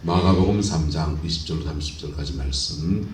마가복음 3장 20절 30절까지 말씀.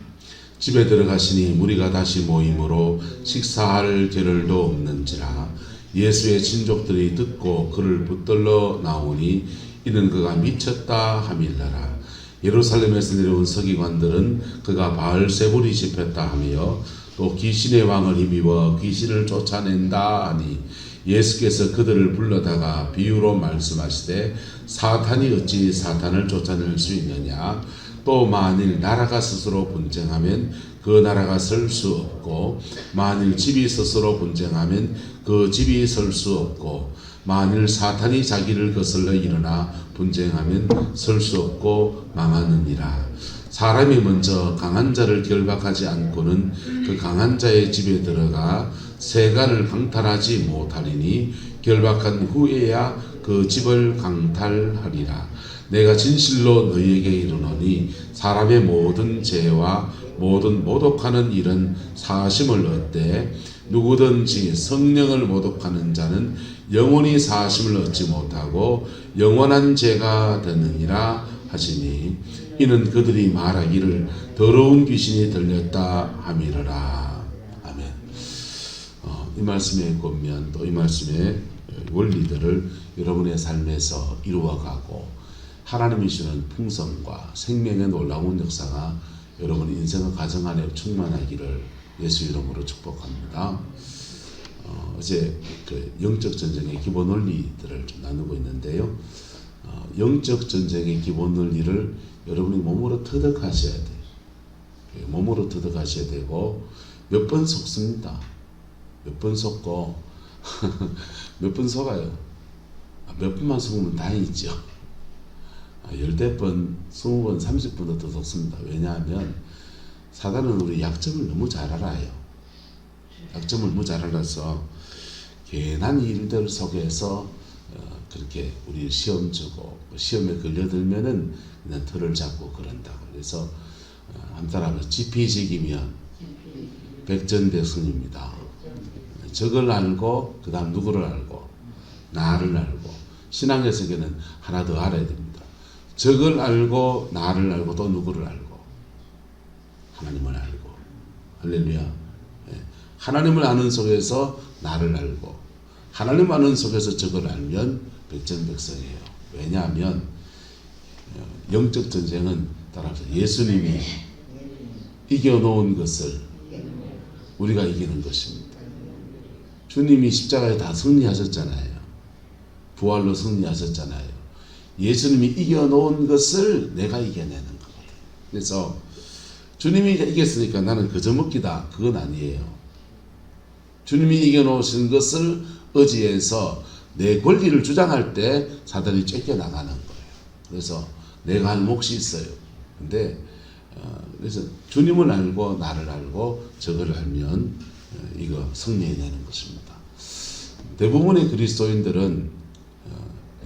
집에 들어가시니 무리가 다시 모임으로 식사할 겨를도 없는지라. 예수의 친족들이 듣고 그를 붙들러 나오니 이는 그가 미쳤다 하밀라라. 예루살렘에서 내려온 서기관들은 그가 바알세불이 집했다 하며 또 귀신의 왕을 힘입어 귀신을 쫓아낸다 하니 예수께서 그들을 불러다가 비유로 말씀하시되 사탄이 어찌 사탄을 쫓아낼 수 있느냐. 또 만일 나라가 스스로 분쟁하면 그 나라가 설 수 없고 만일 집이 스스로 분쟁하면 그 집이 설 수 없고 만일 사탄이 자기를 거슬러 일어나 분쟁하면 설 수 없고 망하느니라. 사람이 먼저 강한 자를 결박하지 않고는 그 강한 자의 집에 들어가 세간을 강탈하지 못하리니 결박한 후에야 그 집을 강탈하리라. 내가 진실로 너희에게 이르노니 사람의 모든 죄와 모든 모독하는 일은 사심을 얻되 누구든지 성령을 모독하는 자는 영원히 사심을 얻지 못하고 영원한 죄가 되느니라 하시니 이는 그들이 말하기를 더러운 귀신이 들렸다 함이러라. 아멘. 이 말씀의 권면 또 이 말씀의 원리들을 여러분의 삶에서 이루어가고 하나님이 주는 풍성과 생명의 놀라운 역사가 여러분 인생의 가정 안에 충만하기를 예수 이름으로 축복합니다. 어제 그 영적 전쟁의 기본 원리들을 좀 나누고 있는데요. 영적 전쟁의 기본 원리를 여러분이 몸으로 터득하셔야 돼요. 몸으로 터득하셔야 되고 몇 번 속습니다. 몇 번 속고 몇 번 속아요. 몇 번만 속으면 다행이죠. 10번, 20번, 30번도 더 속습니다. 왜냐하면 사단은 우리 약점을 너무 잘 알아요. 약점을 너무 잘 알아서 괜한 일들 속에서 그렇게 우리 시험 주고 시험에 걸려들면은 그냥 털을 잡고 그런다고. 그래서 한 사람은 지피지기면 백전백승입니다. 적을 알고 그 다음 누구를 알고 나를 알고. 신앙의 세계는 하나 더 알아야 됩니다. 적을 알고 나를 알고 또 누구를 알고 하나님을 알고. 할렐루야. 하나님을 아는 속에서 나를 알고 하나님 아는 속에서 적을 알면 백전백승이에요. 왜냐하면 영적 전쟁은 따라서 예수님이 이겨놓은 것을 우리가 이기는 것입니다. 주님이 십자가에 다 승리하셨잖아요. 부활로 승리하셨잖아요. 예수님이 이겨놓은 것을 내가 이겨내는 거거든. 그래서 주님이 이겼으니까 나는 그저 먹기다. 그건 아니에요. 주님이 이겨놓으신 것을 의지해서 내 권리를 주장할 때 사단이 쫓겨나가는 거예요. 그래서 내가 할 몫이 있어요. 근데 그래서 주님을 알고 나를 알고 적을 알면 이거 승리해내는 것입니다. 대부분의 그리스도인들은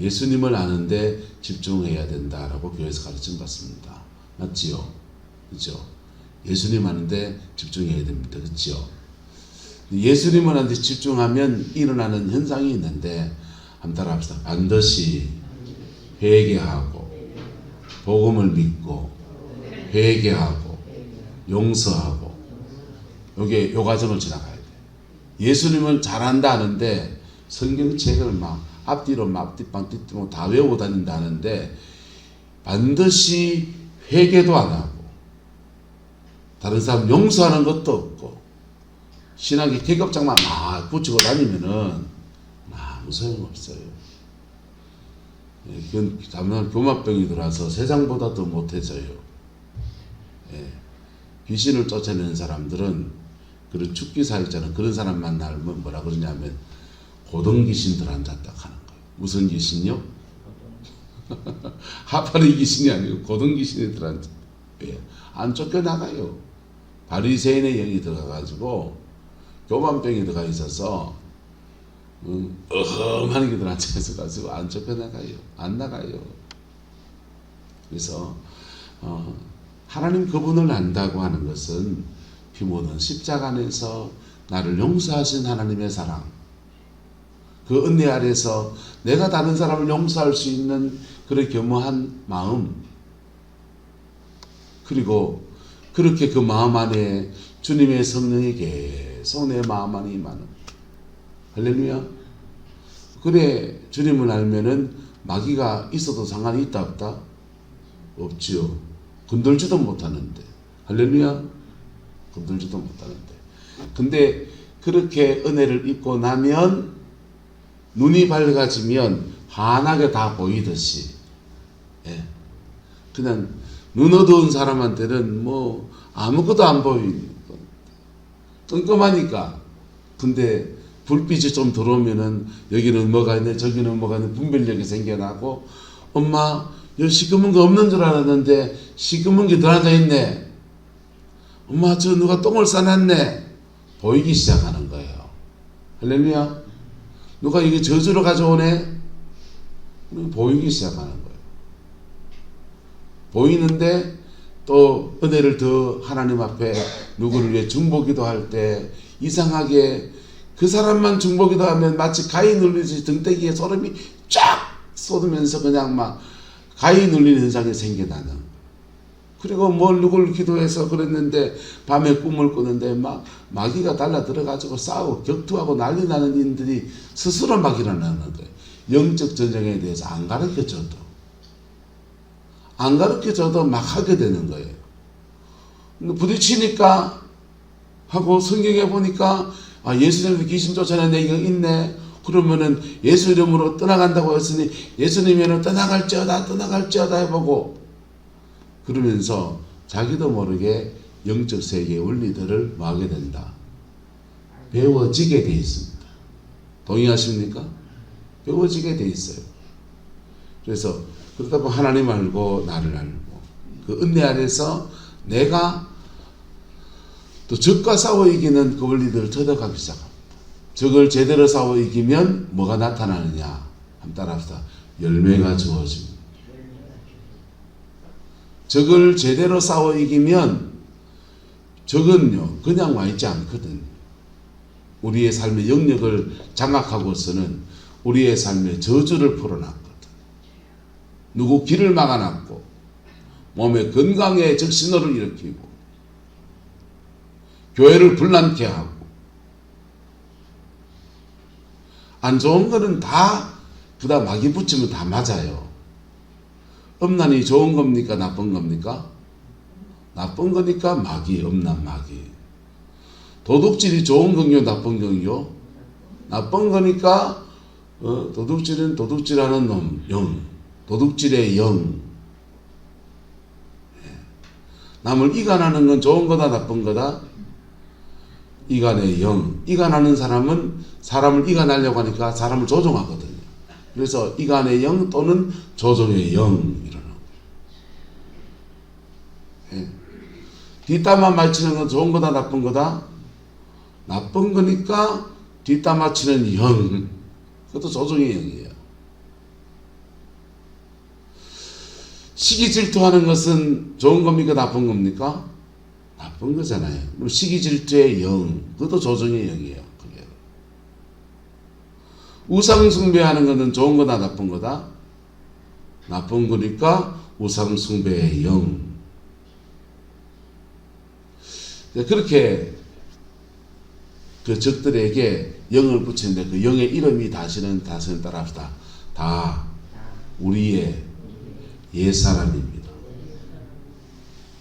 예수님을 아는데 집중해야 된다라고 교회에서 가르침 받습니다. 맞지요? 그렇죠? 예수님 아는데 집중해야 됩니다. 그렇죠? 예수님을 아는데 집중하면 일어나는 현상이 있는데 한번 따라합시다. 반드시 회개하고 복음을 믿고 회개하고 용서하고 요 과정을 지나가야 돼. 예수님을 잘한다 하는데 성경책을 막 앞뒤로 막 뒷방 뒷뒤로 다 외우고 다닌다는데 반드시 회개도 안 하고 다른 사람 용서하는 것도 없고 신학의 계급장만 막 붙이고 다니면은 아무 소용없어요. 그건 잠깐 교만병이 들어와서 세상보다 더 못해져요. 귀신을 쫓아내는 사람들은 그런 축기사 있잖아요. 그런 사람 만나면 뭐라 그러냐면 고등 귀신들한테 딱 하는 거예요. 무슨 귀신요? 하파리 귀신이 아니고 고등 귀신들한테. 안 쫓겨나가요. 바리새인의 영이 들어가가지고 교만병이 들어가 있어서 어마한 게 들어앉아서 안 쫓겨나가요. 안 나가요. 그래서 하나님 그분을 안다고 하는 것은 피모는 십자가 안에서 나를 용서하신 하나님의 사랑, 그 은혜 아래서 내가 다른 사람을 용서할 수 있는 그런 겸허한 마음, 그리고 그렇게 그 마음 안에 주님의 성령이 계속 내 마음 안에 임하는. 할렐루야. 그래 주님을 알면은 마귀가 있어도 상관이 있다 없다? 없지요. 건들지도 못하는데. 할렐루야. 건들지도 못하는데. 근데 그렇게 은혜를 입고 나면 눈이 밝아지면 환하게 다 보이듯이, 예. 그냥 눈 어두운 사람한테는 뭐 아무것도 안 보이는 거. 깜깜하니까. 근데 불빛이 좀 들어오면은 여기는 뭐가 있네 저기는 뭐가 있네 분별력이 생겨나고, 엄마 여기 시커먼 거 없는 줄 알았는데 시커먼 게 들어앉아 있네. 엄마 저 누가 똥을 싸놨네. 보이기 시작하는 거예요. 할렐루야. 누가 이게 저주로 가져오네. 보이기 시작하는 거예요. 보이는데 또 은혜를 더 하나님 앞에 누구를 위해 중보기도 할 때 이상하게 그 사람만 중보기도 하면 마치 가위 눌리듯이 등대기에 소름이 쫙 쏟으면서 그냥 막 가위 눌리는 현상이 생겨나는. 그리고 뭘 누굴 기도해서 그랬는데 밤에 꿈을 꾸는데 막 마귀가 달라 들어가지고 싸우고 격투하고 난리 나는 인들이 스스로 막 일어나는 거예요. 영적 전쟁에 대해서 안 가르쳐줘도 막 하게 되는 거예요. 부딪히니까 하고 성경에 보니까 예수님도 귀신 쫓아내는 얘기가 있네. 그러면은 예수 이름으로 떠나간다고 했으니 예수님이면 떠나갈지어다 해보고, 그러면서 자기도 모르게 영적 세계의 원리들을 뭐하게 된다. 배워지게 돼 있습니다. 동의하십니까? 배워지게 돼 있어요. 그래서 그러다 보면 하나님 알고 나를 알고 그 은혜 안에서 내가 또 적과 싸워 이기는 그 원리들을 터득하기 시작합니다. 적을 제대로 싸워 이기면 뭐가 나타나느냐? 한번 따라합시다. 열매가 주어집니다. 적을 제대로 싸워 이기면 적은요 그냥 와 있지 않거든요. 우리의 삶의 영역을 장악하고서는 우리의 삶의 저주를 풀어놨거든. 누구 길을 막아놨고 몸의 건강에 적신호를 일으키고 교회를 불난케 하고, 안 좋은 거는 다 그다 마귀 붙이면 다 맞아요. 음란이 좋은 겁니까 나쁜 겁니까? 나쁜 거니까 마귀, 음란 마귀. 도둑질이 좋은 건요 나쁜 건요? 나쁜 거니까 도둑질은 도둑질하는 놈, 영. 도둑질의 영. 남을 이간하는 건 좋은 거다 나쁜 거다? 이간의 영. 이간하는 사람은 사람을 이간하려고 하니까 사람을 조종하거든요. 그래서 이간의 영 또는 조종의 영이라는 거예요. 뒷담화 맞히는 건 좋은 거다 나쁜 거다? 나쁜 거니까 뒷담화 치는 영. 그것도 조종의 영이에요. 시기 질투하는 것은 좋은 겁니까 나쁜 겁니까? 나쁜 거잖아요. 그럼 시기 질투의 영, 그것도 조종의 영이에요. 그게. 우상 숭배하는 것은 좋은 거다 나쁜 거다? 나쁜 거니까 우상 숭배의 영. 그렇게 그 적들에게 영을 붙이는데 그 영의 이름이 다시는 따라합시다. 다 우리의 옛사람입니다.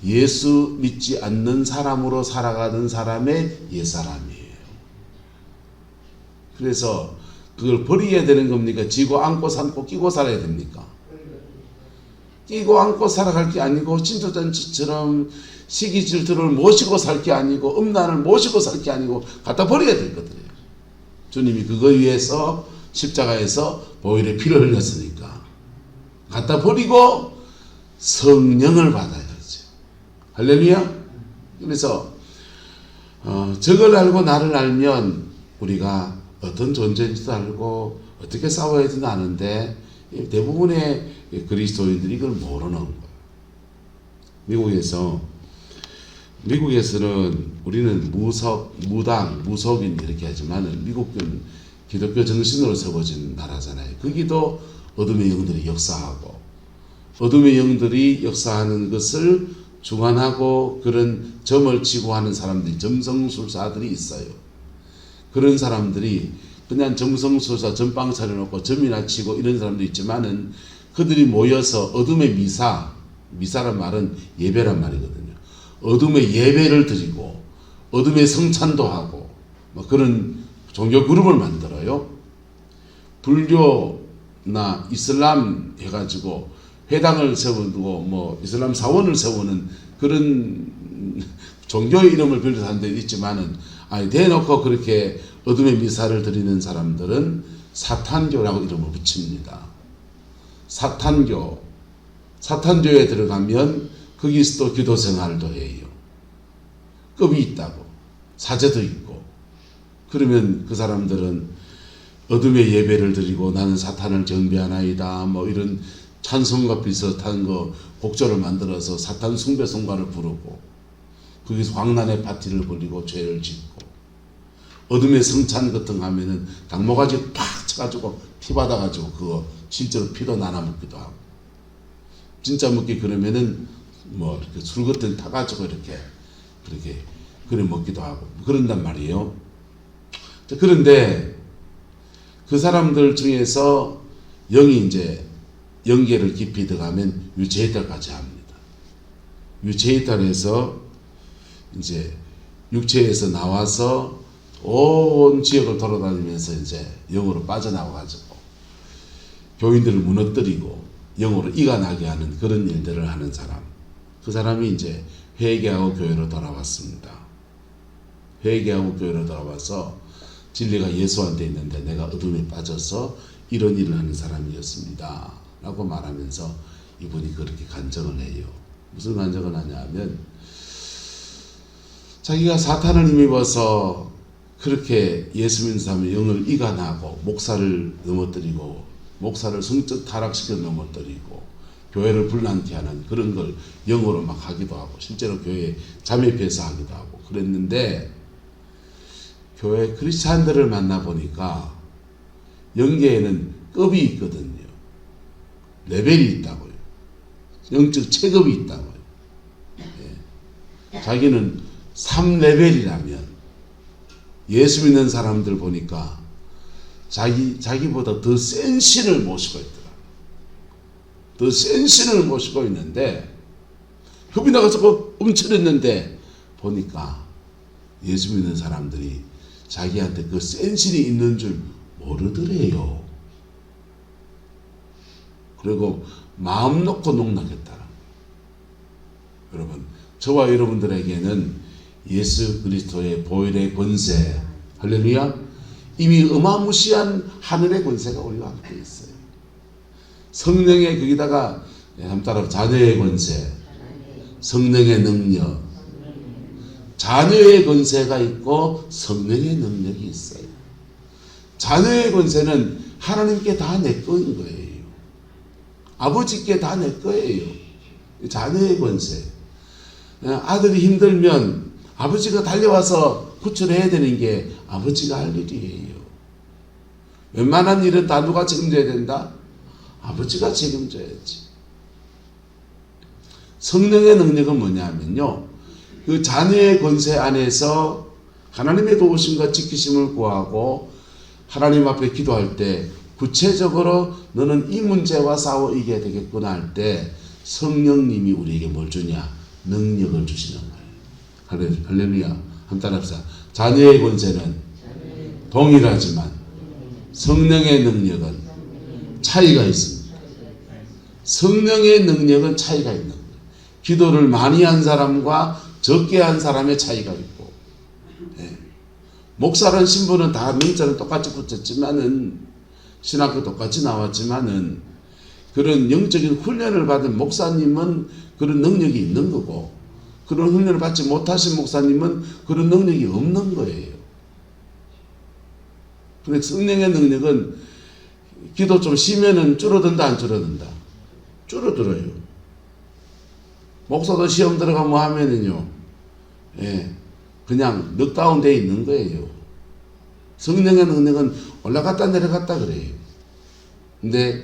예수 믿지 않는 사람으로 살아가는 사람의 옛사람이에요. 그래서 그걸 버려야 되는 겁니까? 지고 안고 삼고 끼고 살아야 됩니까? 끼고 안고 살아갈 게 아니고 진토잔치처럼 시기 질투를 모시고 살 게 아니고 음란을 모시고 살 게 아니고 갖다 버려야 될 것들이에요. 주님이 그거 위해서 십자가에서 보혈의 피를 흘렸으니까 갖다 버리고 성령을 받아야지. 할렐루야. 그래서 적을 알고 나를 알면 우리가 어떤 존재인지도 알고 어떻게 싸워야 되는지도 아는데 대부분의 그리스도인들이 이걸 모르는 거예요. 미국에서는 우리는 무당, 무속인 이렇게 하지만 미국은 기독교 정신으로 세워진 나라잖아요. 거기도 어둠의 영들이 역사하고 어둠의 영들이 역사하는 것을 주관하고 그런 점을 치고 하는 사람들이 점성술사들이 있어요. 그런 사람들이 그냥 점성술사 점빵 차려놓고 점이나 치고 이런 사람도 있지만은 그들이 모여서 어둠의 미사란 말은 예배란 말이거든요. 어둠의 예배를 드리고 어둠의 성찬도 하고 뭐 그런 종교 그룹을 만들어요. 불교나 이슬람 해가지고 회당을 세우고 뭐 이슬람 사원을 세우는 그런 종교의 이름을 빌려서 데도 있지만은 대놓고 그렇게 어둠의 미사를 드리는 사람들은 사탄교라고 이름을 붙입니다. 사탄교에 들어가면 거기서도 기도 생활도 해요. 급이 있다고 사제도 있고 그러면 그 사람들은 어둠의 예배를 드리고 나는 사탄을 경배하나이다 뭐 이런 찬송과 비슷한 거 곡조를 만들어서 사탄 숭배성가를 부르고 거기서 광란의 파티를 벌이고 죄를 짓고 어둠의 성찬 같은 거 하면은 당모가지 팍 쳐가지고 피 받아가지고 그거 실제로 피도 나눠 먹기도 하고 진짜 먹기 그러면은 뭐 이렇게 술 같은 타가지고 이렇게 그렇게 그래 먹기도 하고 그런단 말이에요. 그런데 그 사람들 중에서 영이 이제 영계를 깊이 들어가면 유체이탈까지 합니다. 유체이탈에서 이제 육체에서 나와서 온 지역을 돌아다니면서 이제 영으로 빠져나와가지고 교인들을 무너뜨리고 영으로 이가 나게 하는 그런 일들을 하는 사람. 그 사람이 이제 회개하고 교회로 돌아왔습니다. 회개하고 교회로 돌아와서 진리가 예수한테 있는데 내가 어둠에 빠져서 이런 일을 하는 사람이었습니다. 라고 말하면서 이분이 그렇게 간증을 해요. 무슨 간증을 하냐면 자기가 사탄을 힘입어서 그렇게 예수 믿는 사람의 영을 이간하고 목사를 넘어뜨리고 목사를 성적 타락시켜 넘어뜨리고 교회를 불난케 하는 그런 걸 영어로 막 하기도 하고 실제로 교회에 잠입해서 하기도 하고 그랬는데 교회 크리스찬들을 만나보니까 영계에는 급이 있거든요. 레벨이 있다고요. 영적 체급이 있다고요. 예. 자기는 3레벨이라면 예수 믿는 사람들 보니까 자기보다 더 센 신을 모시고 있더라. 더 센 신을 모시고 있는데 겁이 나가서 움츠렸는데 보니까 예수 믿는 사람들이 자기한테 그 센 신이 있는 줄 모르더래요. 그리고 마음 놓고 농락했다. 여러분, 저와 여러분들에게는 예수 그리스도의 보혈의 권세, 할렐루야, 이미 어마무시한 하늘의 권세가 우리와 함께 있어요. 성령의 거기다가 한번 따라 자녀의 권세, 성령의 능력, 자녀의 권세가 있고 성령의 능력이 있어요. 자녀의 권세는 하나님께 다 내 거인 거예요. 아버지께 다 내 거예요. 자녀의 권세. 아들이 힘들면 아버지가 달려와서 구출해야 되는 게 아버지가 할 일이에요. 웬만한 일은 다 누가 책임져야 된다? 아버지가 책임져야지. 성령의 능력은 뭐냐면요, 그 자녀의 권세 안에서 하나님의 도우심과 지키심을 구하고 하나님 앞에 기도할 때 구체적으로 너는 이 문제와 싸워 이겨야 되겠구나 할 때 성령님이 우리에게 뭘 주냐? 능력을 주시는 거예요. 할렐루야. 한번 따라합시다. 자녀의 권세는 동일하지만 성령의 능력은 차이가 있습니다. 성령의 능력은 차이가 있는 거예요. 기도를 많이 한 사람과 적게 한 사람의 차이가 있고, 목사라는 신분은 다 명자를 똑같이 붙였지만은 신학교 똑같이 나왔지만은 그런 영적인 훈련을 받은 목사님은 그런 능력이 있는 거고 그런 훈련을 받지 못하신 목사님은 그런 능력이 없는 거예요. 근데 성령의 능력은 기도 좀 쉬면은 줄어든다 안 줄어든다? 줄어들어요. 목사도 시험 들어가면 뭐 하면은요, 그냥 넉다운 돼 있는 거예요. 성령의 능력은 올라갔다 내려갔다 그래요. 근데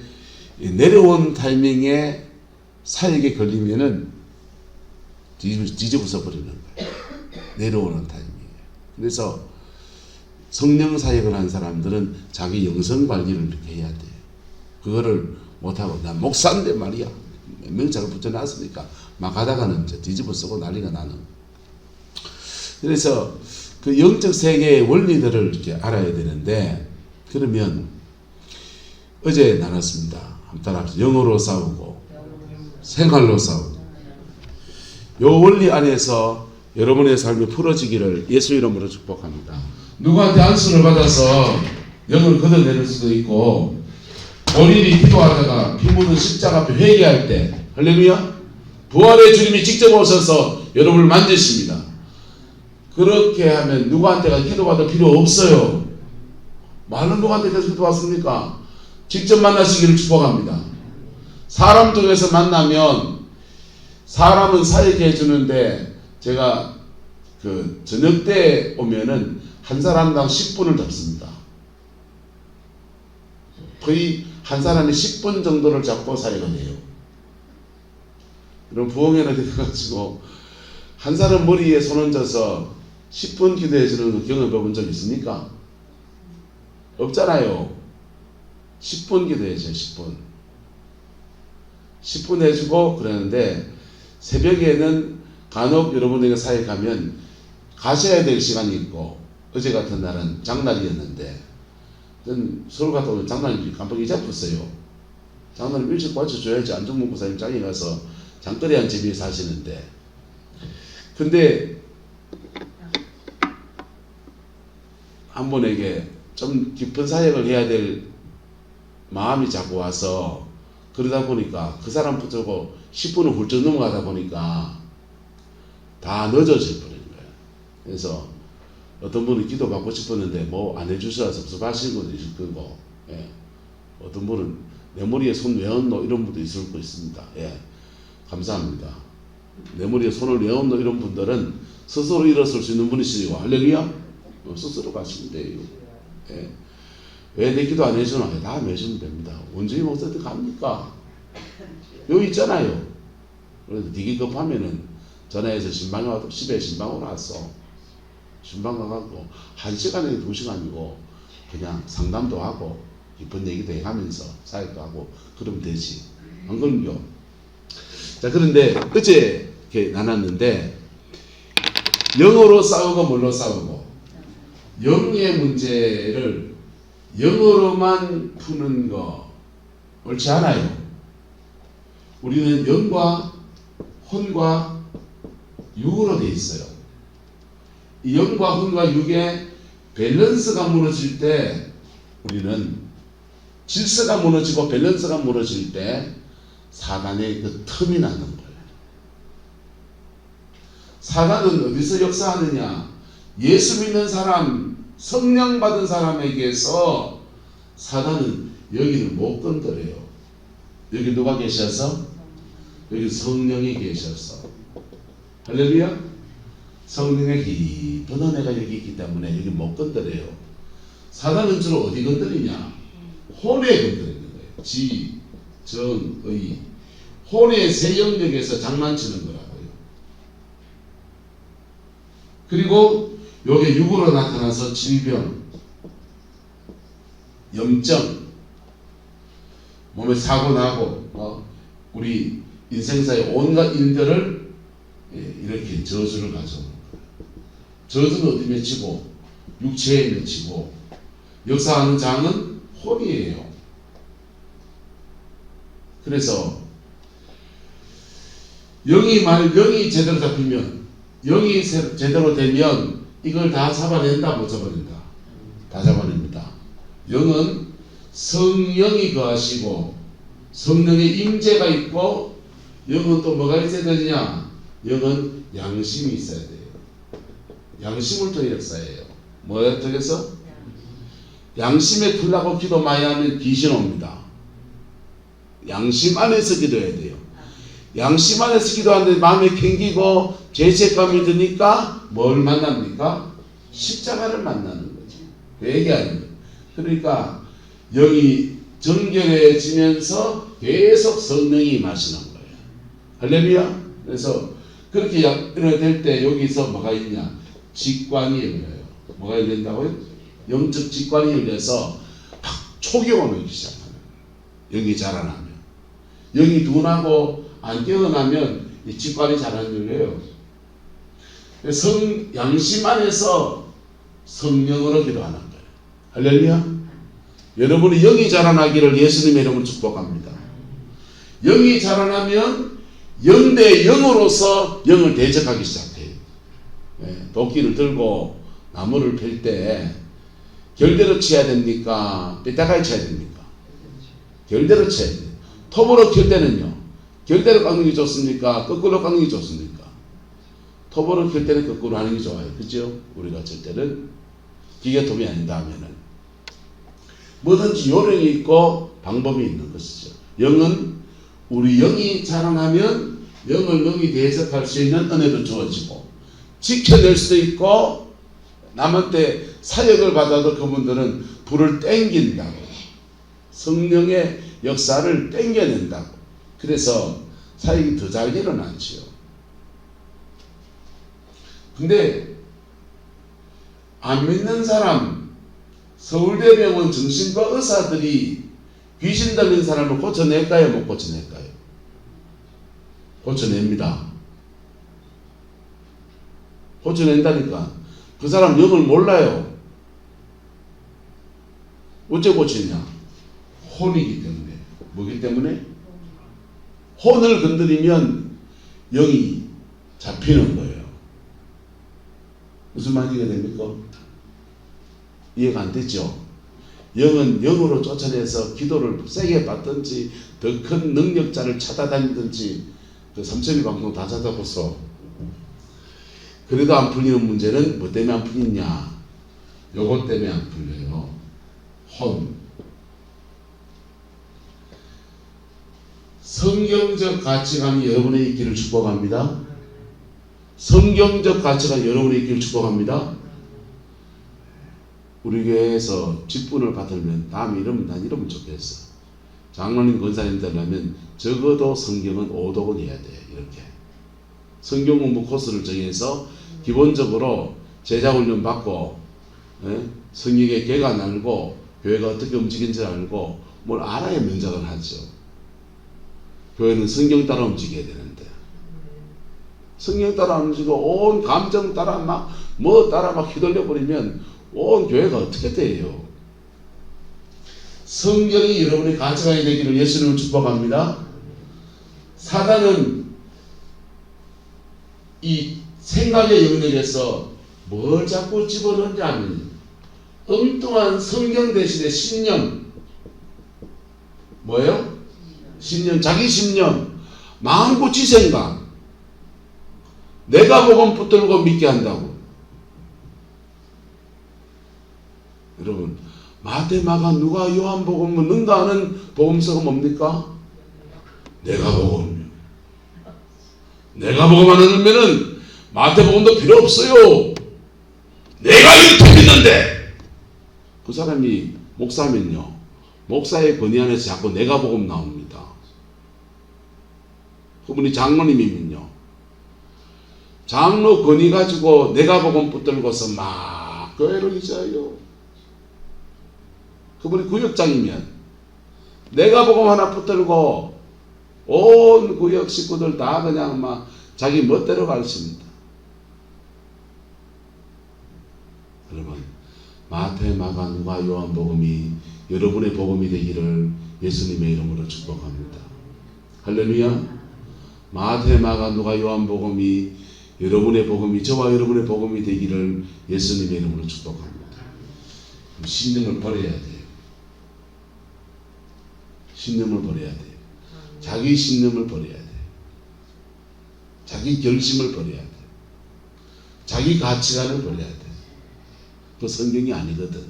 내려온 타이밍에 사역에 걸리면은 뒤집어서 버리는 거예요. 내려오는 타임이에요. 그래서 성령 사역을 한 사람들은 자기 영성 관리를 이렇게 해야 돼요. 그거를 못하고 난 목사인데 말이야 명장을 붙여놨으니까 막 하다가는 이제 뒤집어 쓰고 난리가 나는. 그래서 그 영적 세계의 원리들을 이렇게 알아야 되는데, 그러면 어제 나눴습니다. 한번 따라합시다. 영어로 싸우고 생활로 싸우고. 요 원리 안에서 여러분의 삶이 풀어지기를 예수 이름으로 축복합니다. 누구한테 안수를 받아서 영을 걷어내릴 수도 있고, 본인이 기도하다가 피 묻은 십자가 앞에 회개할 때, 할렐루야, 부활의 주님이 직접 오셔서 여러분을 만지십니다. 그렇게 하면 누구한테가 기도받을 필요 없어요. 많은 누구한테 기도받습니까? 직접 만나시기를 축복합니다. 사람 중에서 만나면 사람은 사역해 주는데, 제가 그 저녁 때 오면은 한 사람당 10분을 잡습니다. 거의 한 사람이 10분 정도를 잡고 사역을 해요. 그럼 부흥회는 돼가지고 한 사람 머리에 손 얹어서 10분 기도해 주는 경험해 본 적 있습니까? 없잖아요. 10분 기도해 줘요. 10분 해주고 그러는데, 새벽에는 간혹 여러분에게 사역하면 가셔야 될 시간이 있고, 어제 같은 날은 장날이었는데 서울 갔다 오면 장날이 깜빡 잊어버렸어요. 장날을 일찍 맞춰줘야지. 안정문구사님 장에 가서 장거리 한 집에 사시는데, 근데 한 분에게 좀 깊은 사역을 해야 될 마음이 자꾸 와서, 그러다 보니까 그 사람 붙들고 10분을 훌쩍 넘어가다 보니까 다 늦어져 버린 거예요. 그래서 어떤 분이 기도 받고 싶었는데 뭐 안 해주셔서 섭섭하신 분도 있을 거고, 예. 어떤 분은 내 머리에 손 왜 얹노 이런 분도 있을 거 있습니다. 예. 감사합니다. 내 머리에 손을 왜 얹노 이런 분들은 스스로 일어설 수 있는 분이시고, 할렐루야, 스스로 가시면 돼요. 예. 왜 내 기도 안 해주나? 다 해주면 됩니다. 원주의 목사한테 갑니까? 여기 있잖아요. 그래서 되게 급하면은 전화해서 신방에 와도, 집에 신방으로 왔어. 신방 가갖고 1시간에 2시간이고 그냥 상담도 하고 깊은 얘기도 해가면서 사역도 하고 그러면 되지. 안 그럼요. 자, 그런데 어제 이렇게 나눴는데, 영어로 싸우고 뭘로 싸우고, 영의 문제를 영어로만 푸는 거 옳지 않아요. 우리는 영과 혼과 육으로 되어 있어요. 이 영과 혼과 육의 밸런스가 무너질 때, 우리는 질서가 무너지고 밸런스가 무너질 때 사단의 그 틈이 나는 거예요. 사단은 어디서 역사하느냐? 예수 믿는 사람, 성령 받은 사람에게서 사단은 여기를 못 건드려요. 여기 누가 계셔서? 여기 성령이 계셔서. 할렐루야. 성령의 깊은 은혜가 여기 있기 때문에 여기 못 건드려요. 사단은 주로 어디 건드리냐? 혼에 건드리는 거예요. 지, 정, 의. 혼의 세 영역에서 장난치는 거라고요. 그리고 요게 육으로 나타나서 질병, 염증, 몸에 사고 나고, 우리 인생사의 온갖 일들을 이렇게 저주를 가져오는 거예요. 저주는 어디 맺히고? 육체에 맺히고, 역사하는 장은 혼이에요. 그래서 영이 제대로 잡히면, 영이 제대로 되면 이걸 다 잡아낸다, 못 잡아낸다? 다 잡아냅니다. 영은 성령이 거하시고 성령의 임재가 있고, 영은 또 뭐가 있어야 되느냐? 영은 양심이 있어야 돼요. 양심을 통해 역사해요. 뭐에 통해서? 양심에 틀라고 기도 많이 하면 귀신 옵니다. 양심 안에서 기도해야 돼요. 양심 안에서 기도하는데 마음에 캥기고 죄책감이 드니까 뭘 만납니까? 십자가를 만나는 거죠. 그 얘기하는 거예요. 그러니까 영이 정결해지면서 계속 성령이 임하시는 거예요. 할렐루야. 그래서 그렇게 될 때 여기서 뭐가 있냐? 직관이 열려요. 뭐가 열린다고요? 영적 직관이 열려서 막 초경을 오기 시작하는, 영이 자라나면, 영이 둔하고 안 깨어나면 이 직관이 잘 안 열려요. 양심 안에서 성령으로 기도하는 거예요. 할렐루야. 여러분이 영이 자라나기를 예수님의 이름으로 축복합니다. 영이 자라나면 영 대 영으로서 영을 대적하기 시작해요. 도끼를 들고 나무를 펼 때 결대로 쳐야 됩니까? 삐딱하게 쳐야 됩니까? 결대로 쳐야 돼요. 톱으로 켤 때는요, 결대로 깎는 게 좋습니까? 거꾸로 깎는 게 좋습니까? 톱으로 켤 때는 거꾸로 하는 게 좋아요. 그죠? 우리가 칠 때는 기계톱이 아니다 하면은 뭐든지 요령이 있고 방법이 있는 것이죠. 영은 우리 영이 자라나면 영을 영이 대적할 수 있는 은혜도 주어지고 지켜낼 수도 있고, 남한테 사역을 받아도 그분들은 불을 땡긴다고, 성령의 역사를 땡겨낸다고. 그래서 사역이 더 잘 일어나지요. 근데 안 믿는 사람, 서울대병원 정신과 의사들이 귀신 들린 사람을 고쳐낼까요? 못 고쳐낼까요? 고쳐냅니다. 고쳐낸다니까. 그 사람 영을 몰라요. 어째 고치냐? 혼이기 때문에. 뭐기 때문에? 혼을 건드리면 영이 잡히는 거예요. 무슨 말이 됩니까? 이해가 안 되죠? 영은 영으로 쫓아내서 기도를 세게 받든지 더 큰 능력자를 찾아다니든지, 그 삼천리 방송 다 찾아보소. 그래도 안 풀리는 문제는 뭐 때문에 안 풀리냐? 요것 때문에 안 풀려요. 혼. 성경적 가치관이 여러분의 있기를 축복합니다. 성경적 가치관이 여러분의 있기를 축복합니다. 우리 교회에서 직분을 받으면 다음에 난 이러면 좋겠어. 장로님 권사님 되려면 적어도 성경은 5독은 해야 돼. 이렇게 성경 공부 코스를 정해서 기본적으로 제자훈련 받고, 성경의 개가 알고 교회가 어떻게 움직이는지 알고 뭘 알아야 명작을 하죠. 교회는 성경 따라 움직여야 되는데, 성경 따라 움직이고 온 감정 따라 뭐 따라 휘둘려 버리면 온 교회가 어떻게 돼요? 성경이 여러분의 가치관이 되기를 예수님을 축복합니다. 사단은 이 생각의 영역에서 뭘 자꾸 집어넣냐면 엉뚱한 성경 대신에 신념, 뭐예요? 신념, 자기 신념, 마음고치 생각, 내가 복음 붙들고 믿게 한다고. 여러분, 마태, 마가, 누가, 요한 복음을 능가하는 복음서가 뭡니까? 내가 복음. 내가 복음 안 하면은 마태 복음도 필요 없어요. 내가 이렇게 믿는데. 그 사람이 목사면요, 목사의 권위 안에서 자꾸 내가 복음 나옵니다. 그분이 장로님이면요, 장로 권위 가지고 내가 복음 붙들고서 막 교회를 잊어요. 그분이 구역장이면 내가 복음 하나 붙들고 온 구역 식구들 다 그냥 막 자기 멋대로 가르칩니다. 여러분, 마태, 마가, 누가, 요한 복음이 여러분의 복음이 되기를 예수님의 이름으로 축복합니다. 할렐루야. 마태, 마가, 누가, 요한 복음이 여러분의 복음이, 저와 여러분의 복음이 되기를 예수님의 이름으로 축복합니다. 신념을 버려야 돼요. 신념을 버려야 돼요. 자기 신념을 버려야 돼요. 자기 결심을 버려야 돼요. 자기 가치관을 버려야 돼요. 그 성경이 아니거든.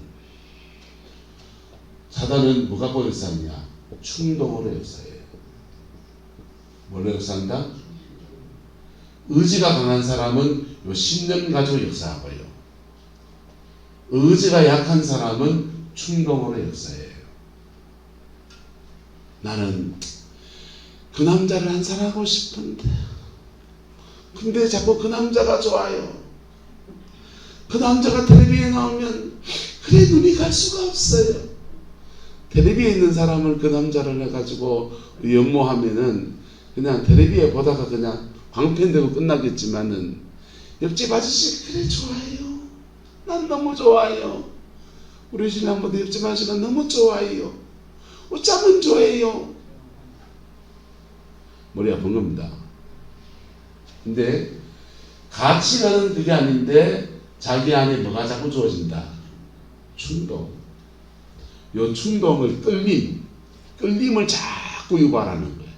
사단은 뭐 갖고 역사하냐? 충동으로 역사해요. 뭘로 역사한다? 의지가 강한 사람은 요 신념 가지고 역사하고요, 의지가 약한 사람은 충동으로 역사해요. 나는 그 남자를 안 사랑하고 싶은데, 근데 자꾸 그 남자가 좋아요. 그 남자가 텔레비에 나오면 그래 눈이 갈 수가 없어요. 텔레비에 있는 사람을 그 남자를 해가지고 연모하면은 그냥 텔레비에 보다가 그냥 광팬되고 끝나겠지만은 옆집 아저씨 그래 좋아요. 난 너무 좋아요. 우리 신랑보다 옆집 아저씨가 너무 좋아요. 어쩌면 좋아해요. 머리 아픈 겁니다. 근데 같이 가는 그게 아닌데 자기 안에 뭐가 자꾸 주어진다. 충동. 요 충동을 끌림을 자꾸 유발하는 거예요.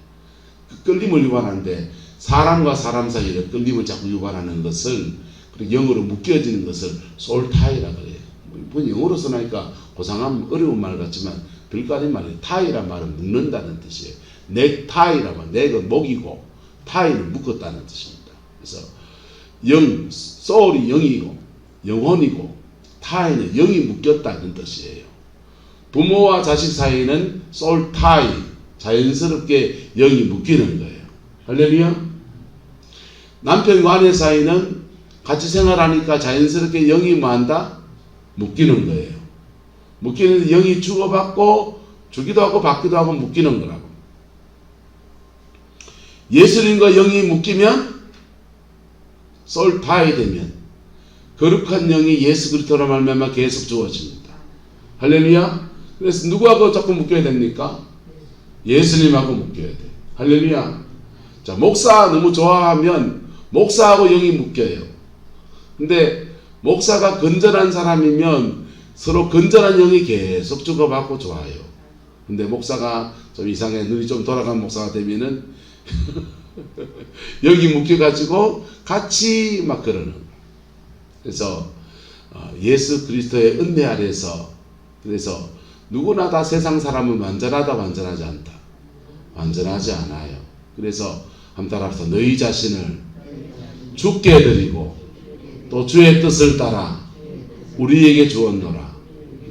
그 끌림을 유발하는데 사람과 사람 사이에 끌림을 자꾸 유발하는 것을 그리고 영어로 묶여지는 것을 솔타이라 그래요. 뭐 영어로 써나니까 고상한 어려운 말 같지만 별거 아닌 말이에요. 타이란 말은 묶는다는 뜻이에요. 넥타이란 말, 넥은 목이고 타이는 묶었다는 뜻입니다. 그래서 소울이 영이고 영혼이고 타이는 영이 묶였다는 뜻이에요. 부모와 자식 사이에는 소울 타이, 자연스럽게 영이 묶이는 거예요. 할렐루야. 남편과 아내 사이는 같이 생활하니까 자연스럽게 영이 뭐한다? 묶이는 거예요. 묶이는데 영이 주고받고 주기도 하고 받기도 하고 묶이는 거라고. 예수님과 영이 묶이면 소울 타이 되면 거룩한 영이 예수 그리스도로 말미암아 계속 주어집니다. 할렐루야. 그래서 누구하고 자꾸 묶여야 됩니까? 예수님하고 묶여야 돼. 할렐루야. 자, 목사 너무 좋아하면 목사하고 영이 묶여요. 근데 목사가 건전한 사람이면 서로 건전한 영이 계속 주고받고 좋아요. 근데 목사가 좀 이상해 눈이 좀 돌아간 목사가 되면은 여기 묶여가지고 같이 막 그러는 거예요. 그래서 예수 그리스도의 은혜 아래서 그래서 누구나 다 세상 사람은 완전하다 완전하지 않다. 완전하지 않아요. 그래서 한번 따라서 너희 자신을 주께 드리고 또 주의 뜻을 따라 우리에게 주었노라.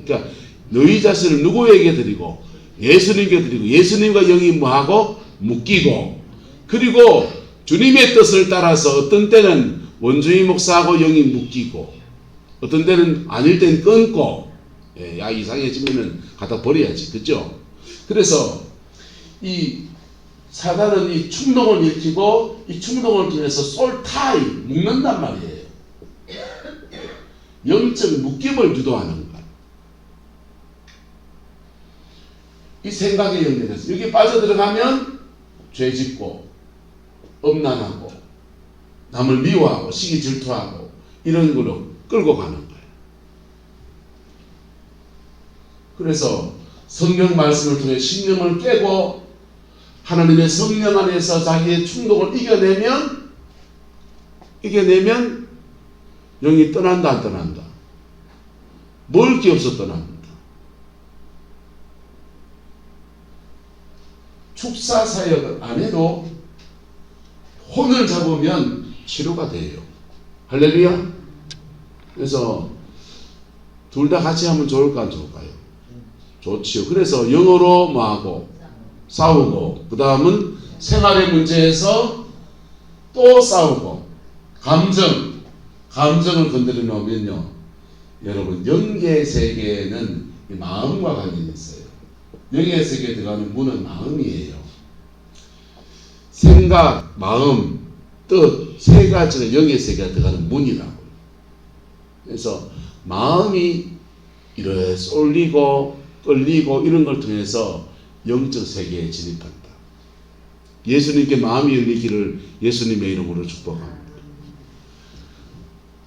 그러니까 너희 자신을 누구에게 드리고 예수님께 드리고 예수님과 영이 뭐하고 묶이고 그리고 주님의 뜻을 따라서 어떤 때는 원주의 목사하고 영이 묶이고 어떤 때는 아닐 땐 끊고 야 이상해지면은 갖다 버려야지. 그죠? 그래서 이 사단은 이 충동을 일으키고 이 충동을 통해서 솔타이 묶는단 말이에요. 영적 묶임을 유도하는 거야. 이 생각에 연결해서 여기 빠져들어가면 죄짓고 엄난하고 남을 미워하고 시기 질투하고 이런 걸로 끌고 가는 거예요. 그래서 성경 말씀을 통해 신념을 깨고 하나님의 성령 안에서 자기의 충동을 이겨내면 영이 떠난다 안 떠난다? 먹을 게 없어 떠납니다. 축사 사역을 안 해도 혼을 잡으면 치료가 돼요. 할렐루야. 그래서 둘 다 같이 하면 좋을까 안 좋을까요? 좋지요. 그래서 영어로 뭐하고 싸우고 그 다음은 생활의 문제에서 또 싸우고 감정을 건드려 놓으면요 여러분 영계 세계는 마음과 관련이 있어요. 영계 세계에 들어가는 문은 마음이에요. 생각, 마음, 뜻 세 가지가 영계 세계에 들어가는 문이라고. 그래서 마음이 이래 쏠리고 끌리고 이런 걸 통해서 영적 세계에 진입한다. 예수님께 마음이 열리기를 예수님의 이름으로 축복합니다.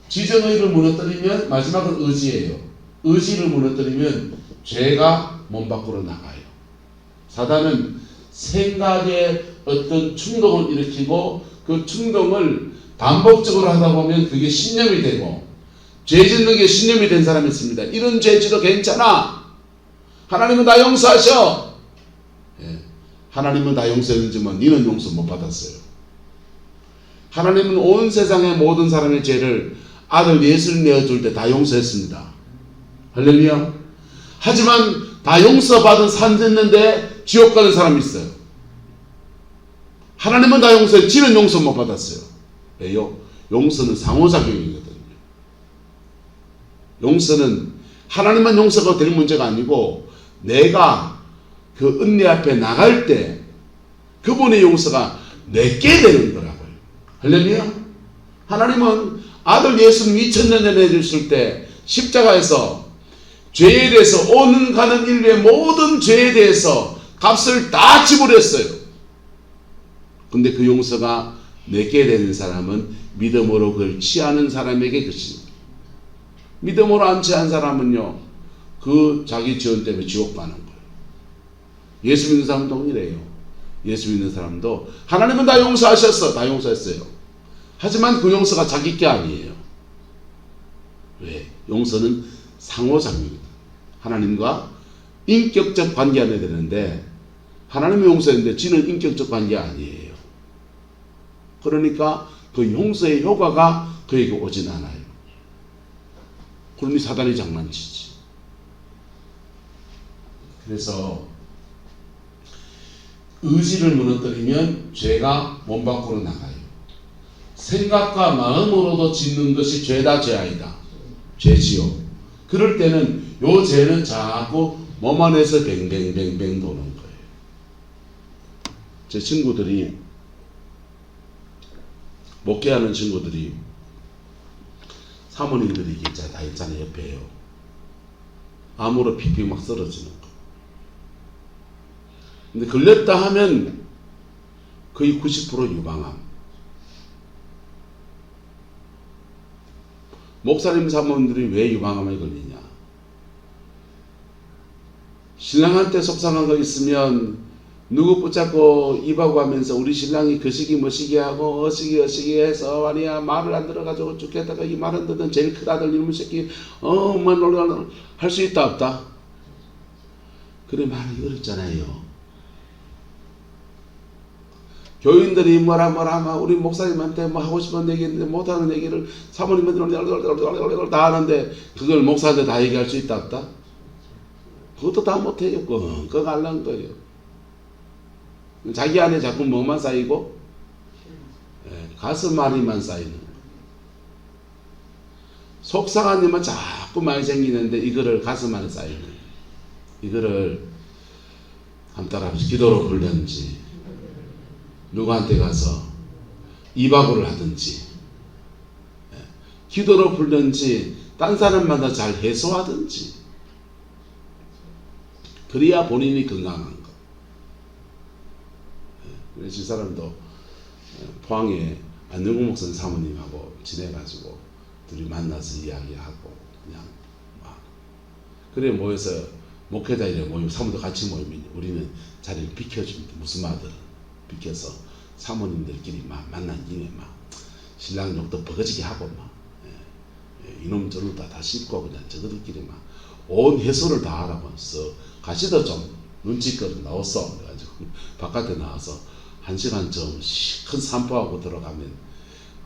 지정의를 무너뜨리면 마지막은 의지예요. 의지를 무너뜨리면 죄가 몸 밖으로 나가요. 사단은 생각에 어떤 충동을 일으키고 그 충동을 반복적으로 하다 보면 그게 신념이 되고 죄 짓는 게 신념이 된 사람이 있습니다. 이런 죄 짓도 괜찮아. 하나님은 다 용서하셔. 예. 하나님은 다 용서했지만 너는 용서 못 받았어요. 하나님은 온 세상의 모든 사람의 죄를 아들 예수를 내어줄 때 다 용서했습니다. 할렐루야. 하지만 다 용서받은 산 됐는데 지옥 가는 사람이 있어요. 하나님은 다 용서해. 지는 용서 못 받았어요. 왜요? 용서는 상호작용이거든요. 용서는 하나님만 용서가 될 문제가 아니고 내가 그 은혜 앞에 나갈 때 그분의 용서가 내게 되는 거라고요. 할렐루야. 하나님은 아들 예수님 2000년 전에 해주실 때 십자가에서 죄에 대해서 오는 가는 인류의 모든 죄에 대해서 값을 다 지불했어요. 근데 그 용서가 내게 되는 사람은 믿음으로 그걸 취하는 사람에게 것입니다. 믿음으로 안 취한 사람은요, 그 자기 죄 때문에 지옥 가는 거예요. 예수 믿는 사람도 이래요. 예수 믿는 사람도 하나님은 다 용서하셨어. 다 용서했어요. 하지만 그 용서가 자기 게 아니에요. 왜? 용서는 상호작용입니다. 하나님과 인격적 관계 안에 되는데 하나님이 용서했는데 지는 인격적 관계 아니에요. 그러니까 그 용서의 효과가 그에게 오진 않아요. 그러니 사단이 장난치지. 그래서 의지를 무너뜨리면 죄가 몸 밖으로 나가요. 생각과 마음으로도 짓는 것이 죄다 죄아니다. 죄지요. 그럴 때는 요 죄는 자꾸 몸 안에서 뱅뱅뱅뱅 도는 거예요. 제 친구들이 목회하는 친구들이 사모님들이 다 있잖아요. 옆에요. 암으로 픽픽 막 쓰러지는 거. 근데 걸렸다 하면 거의 90% 유방암. 목사님 사모님들이 왜 유방암에 걸리냐? 신랑한테 속상한 거 있으면 누구 붙잡고 입하고 하면서 우리 신랑이 그 시기 뭐 시기 하고 어시기 해서 말이야 말을 안 들어가지고 죽겠다가 이 말 안 듣는 제일 큰 아들 이놈의 새끼 뭐 할 수 있다 없다? 그래 말이 어렵잖아요. 교인들이 뭐라 우리 목사님한테 뭐 하고 싶은 얘기 있는데 못하는 얘기를 사모님한테 다 하는데 그걸 목사한테 다 얘기할 수 있다 없다? 그것도 다 못해요. 그거 알란 거예요. 자기 안에 자꾸 뭐만 쌓이고 가슴앓이만 쌓이는 거예요. 속상한 일만 자꾸 많이 생기는데 이거를 가슴 안에 쌓이는 거예요. 이거를 한 따라서 기도로 풀든지 누구한테 가서 이바구를 하든지 기도로 풀든지 딴 사람마다 잘 해소하든지 그래야 본인이 건강한 거. 그래서 이 사람도 포항에 안영구 목사님 사모님하고 지내가지고 둘이 만나서 이야기하고 그냥 막 그래 모여서 목회자들이 모이면 사모도 같이 모이면 우리는 자리를 비켜줍니다. 무슨 말들은 비켜서 사모님들끼리 막 만난 김에 막 신랑 욕도 버거지게 하고 막 이놈 저놈 다 씹고 그냥 저들끼리 막 온 해소를 다 하라면서 가시도 좀 눈치껏 나왔어. 그래가지고 바깥에 나와서 1시간쯤 큰 산보하고 들어가면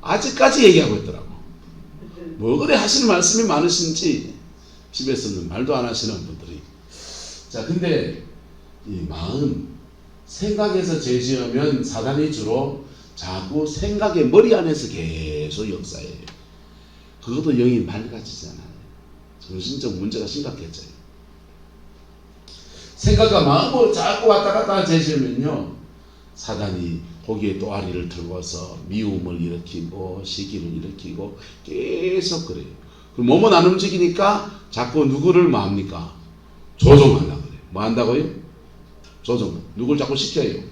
아직까지 얘기하고 있더라고. 뭐 그래 하시는 말씀이 많으신지 집에서는 말도 안 하시는 분들이. 자, 근데 이 마음 생각에서 죄 지으면 사단이 주로 자꾸 생각의 머리 안에서 계속 역사해요. 그것도 영이 맑아지잖아요. 정신적 문제가 심각해져요. 생각과 마음으로 자꾸 왔다 갔다 죄 지으면요 사단이 거기에 또 아리를 들고서 미움을 일으키고 시기를 일으키고 계속 그래요. 그럼 몸은 안 움직이니까 자꾸 누구를 뭐 합니까? 조종하려고 그래요. 뭐 한다고요? 조종. 누굴 자꾸 시켜요.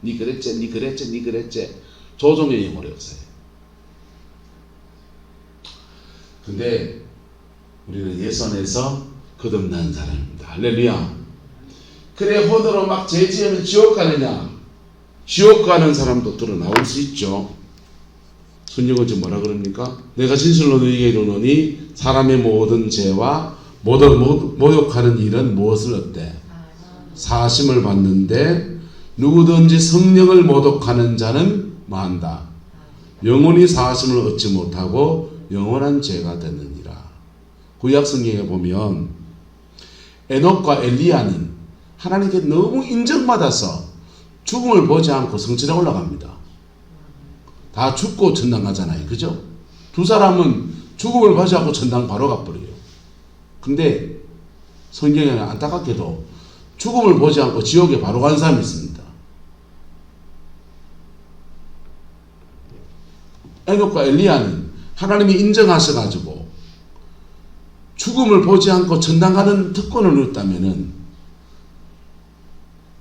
니 그랬지, 니 그랬지, 니 그랬지. 조종의 영어로 역사해요. 근데 우리는 예수 안에서 거듭난 사람입니다. 할렐루야. 그래 혼으로 막 죄 지으면 지옥 가느냐? 지옥 가는 사람도 드러나올 수 있죠. 순종은 지금 뭐라 그럽니까? 내가 진실로 너희에게 이르노니 사람의 모든 죄와 모욕하는 일은 무엇을 얻되 사심을 받는데 누구든지 성령을 모독하는 자는 뭐한다? 영원히 사심을 얻지 못하고 영원한 죄가 되느니라. 구약 성경에 보면 에녹과 엘리야는 하나님께 너무 인정받아서 죽음을 보지 않고 성전에 올라갑니다. 다 죽고 천당 가잖아요. 그죠? 두 사람은 죽음을 보지 않고 천당 바로 가버려요. 근데 성경에는 안타깝게도 죽음을 보지 않고 지옥에 바로 간 사람이 있습니다. 에녹과 엘리야는 하나님이 인정하셔가지고 죽음을 보지 않고 천당 가는 특권을 누렸다면은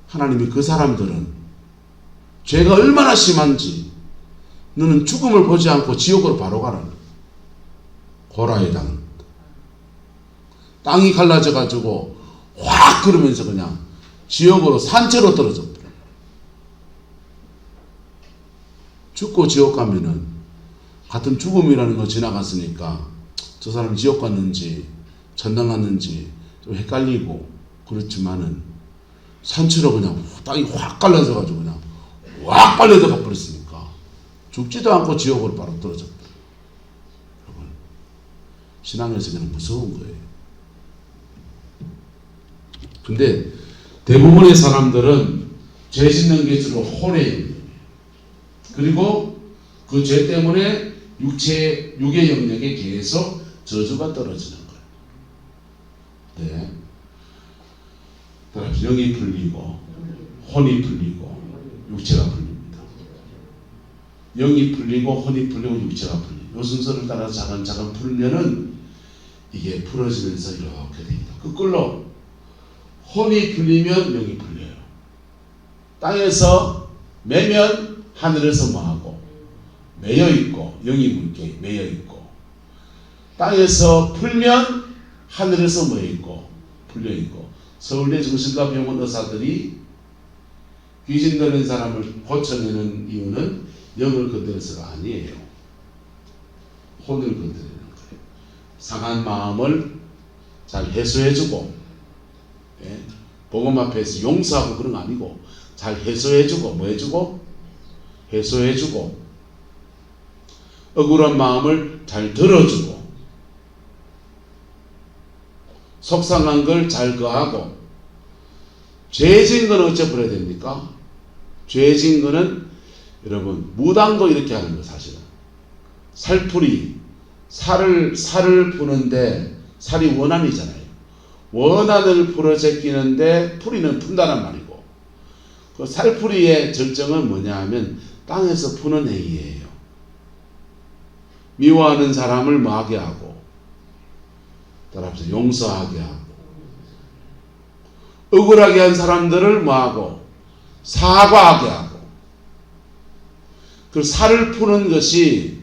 하나님이 그 사람들은 죄가 얼마나 심한지 너는 죽음을 보지 않고 지옥으로 바로 가라. 고라의 당. 땅이 갈라져가지고 확 그러면서 그냥 지옥으로 산채로 떨어져 버려. 죽고 지옥 가면은 같은 죽음이라는 거 지나갔으니까 저 사람 지옥 갔는지 천당 갔는지 좀 헷갈리고 그렇지만은 산채로 그냥 땅이 확 갈라져가지고 그냥 확 빨려 들어가 버렸으니까 죽지도 않고 지옥으로 바로 떨어져 버려. 여러분, 신앙에서 그냥 무서운 거예요. 근데 대부분의 사람들은 죄 짓는 게 주로 혼의 영역이에요. 그리고 그 죄 때문에 육의 영역에 계속 저주가 떨어지는 거예요. 네. 따라서 영이 풀리고 혼이 풀리고 육체가 풀립니다. 영이 풀리고 혼이 풀리고 육체가 풀리고 이 순서를 따라 차근차근 풀면은 이게 풀어지면서 이렇게 됩니다. 거꾸로 혼이 풀리면 영이 풀려요. 땅에서 매면 하늘에서 뭐하고 매여있고 영이 물게 매여있고 땅에서 풀면 하늘에서 뭐있고 풀려있고 서울대 정신과 병원 의사들이 귀신 들린 사람을 고쳐내는 이유는 영을 건드려서가 아니에요. 혼을 건드리는 거예요. 상한 마음을 잘 해소해주고 예? 복음 앞에서 용서하고 그런 거 아니고 잘 해소해주고 뭐 해주고? 해소해주고 억울한 마음을 잘 들어주고 속상한 걸 잘 거하고 죄진 거는 어째 버려야 됩니까? 죄진 거는 여러분 무당도 이렇게 하는 거 사실은 살풀이 살을 푸는데 살이 원한이잖아요. 원한을 풀어 제끼는데 풀이는 푼다는 말이고 그 살풀이의 절정은 뭐냐 하면 땅에서 푸는 행위예요. 미워하는 사람을 뭐하게 하고 따라서 용서하게 하고 억울하게 한 사람들을 뭐하고 사과하게 하고 그 살을 푸는 것이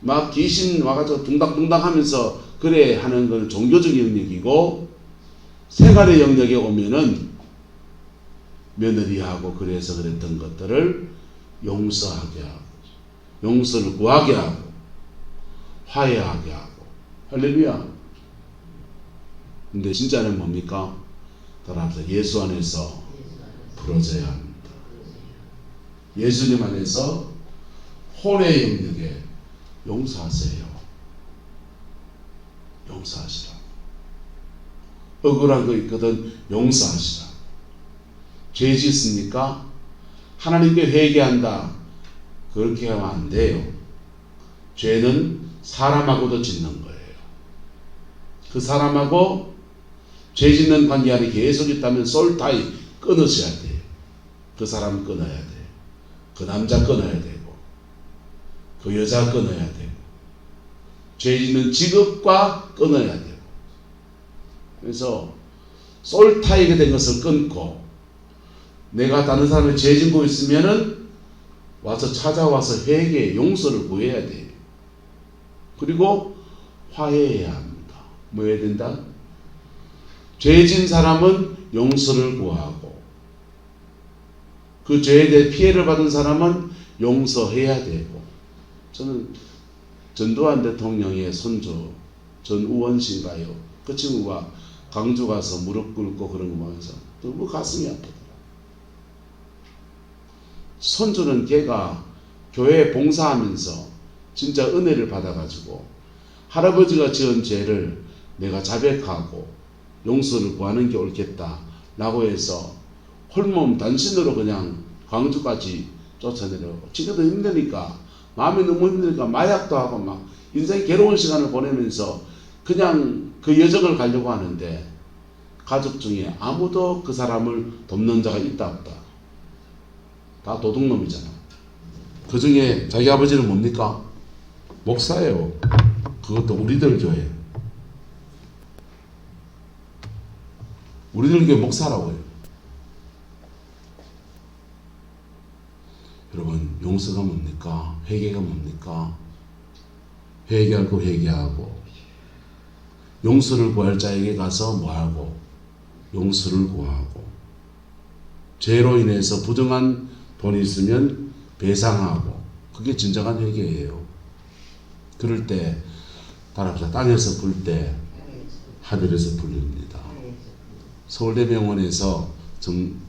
막 귀신 와가지고 둥당둥당 하면서 그래 하는 건 종교적인 영역이고 생활의 영역에 오면은 며느리하고 그래서 그랬던 것들을 용서하게 하고 용서를 구하게 하고 화해하게 하고 할렐루야. 근데 진짜는 뭡니까? 따라서 예수 안에서 풀어져야 합니다. 예수님 안에서 혼의 영역에 용서하세요. 용서하시라. 억울한 거 있거든 용서하시라. 죄 짓습니까? 하나님께 회개한다. 그렇게 하면 안 돼요. 죄는 사람하고도 짓는 거예요. 그 사람하고 죄 짓는 관계 안에 계속 있다면 솔타이 끊으셔야 돼요. 그 사람 끊어야 돼요. 그 남자 끊어야 되고 그 여자 끊어야 되고 죄 짓는 직업과 끊어야 되고 그래서 솔타이게 된 것을 끊고 내가 다른 사람을 죄 짓고 있으면은 와서 찾아와서 회개 용서를 구해야 돼요. 그리고 화해해야 합니다. 뭐 해야 된다? 죄진 사람은 용서를 구하고 그 죄에 대해 피해를 받은 사람은 용서해야 되고 저는 전두환 대통령의 손주 전우원씨인가요? 그 친구가 강주 가서 무릎 꿇고 그런 거 보면서 너무 가슴이 아프더라. 손주는 걔가 교회에 봉사하면서 진짜 은혜를 받아가지고 할아버지가 지은 죄를 내가 자백하고 용서를 구하는 게 옳겠다 라고 해서 홀몸 단신으로 그냥 광주까지 쫓아내려고 지금도 힘드니까 마음이 너무 힘드니까 마약도 하고 막 인생 괴로운 시간을 보내면서 그냥 그 여정을 가려고 하는데 가족 중에 아무도 그 사람을 돕는 자가 있다 없다. 다 도둑놈이잖아. 그 중에 자기 아버지는 뭡니까? 목사예요. 그것도 우리들 교회. 우리들 교회 목사라고요. 여러분, 용서가 뭡니까? 회개가 뭡니까? 회개할 거 회개하고, 용서를 구할 자에게 가서 뭐하고? 용서를 구하고, 죄로 인해서 부정한 돈이 있으면 배상하고, 그게 진정한 회개예요. 그럴 때 따라합시다. 땅에서 불 때 하늘에서 불립니다. 서울대병원에서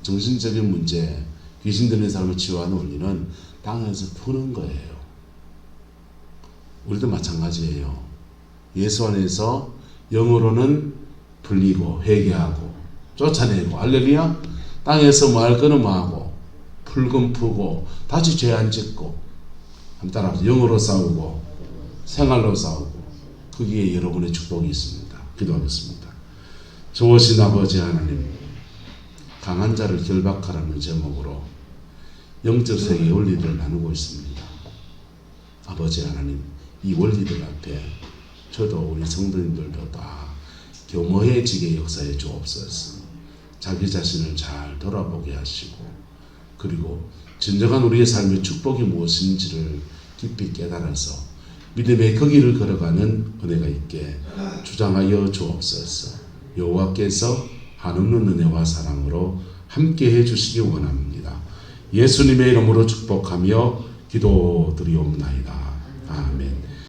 정신적인 문제, 귀신 들린 사람을 치유하는 원리는 땅에서 푸는 거예요. 우리도 마찬가지예요. 예수 안에서 영으로는 불리고 회개하고 쫓아내고, 할렐루야. 땅에서 뭐 할 거는 뭐 하고, 풀건 푸고, 다시 죄 안 짓고, 한번 따라합시다. 영으로 싸우고 생활로 싸우고, 거기에 여러분의 축복이 있습니다. 기도하겠습니다. 좋으신 아버지 하나님, 강한 자를 결박하라는 제목으로 영적 세계의 원리들을 나누고 있습니다. 아버지 하나님, 이 원리들 앞에 저도 우리 성도님들도 다 겸허해지게 역사해 주옵소서. 자기 자신을 잘 돌아보게 하시고, 그리고 진정한 우리의 삶의 축복이 무엇인지를 깊이 깨달아서 믿음의 그 길을 걸어가는 은혜가 있게 주장하여 주옵소서. 여호와께서 한없는 은혜와 사랑으로 함께 해주시기 원합니다. 예수님의 이름으로 축복하며 기도드리옵나이다. 아멘.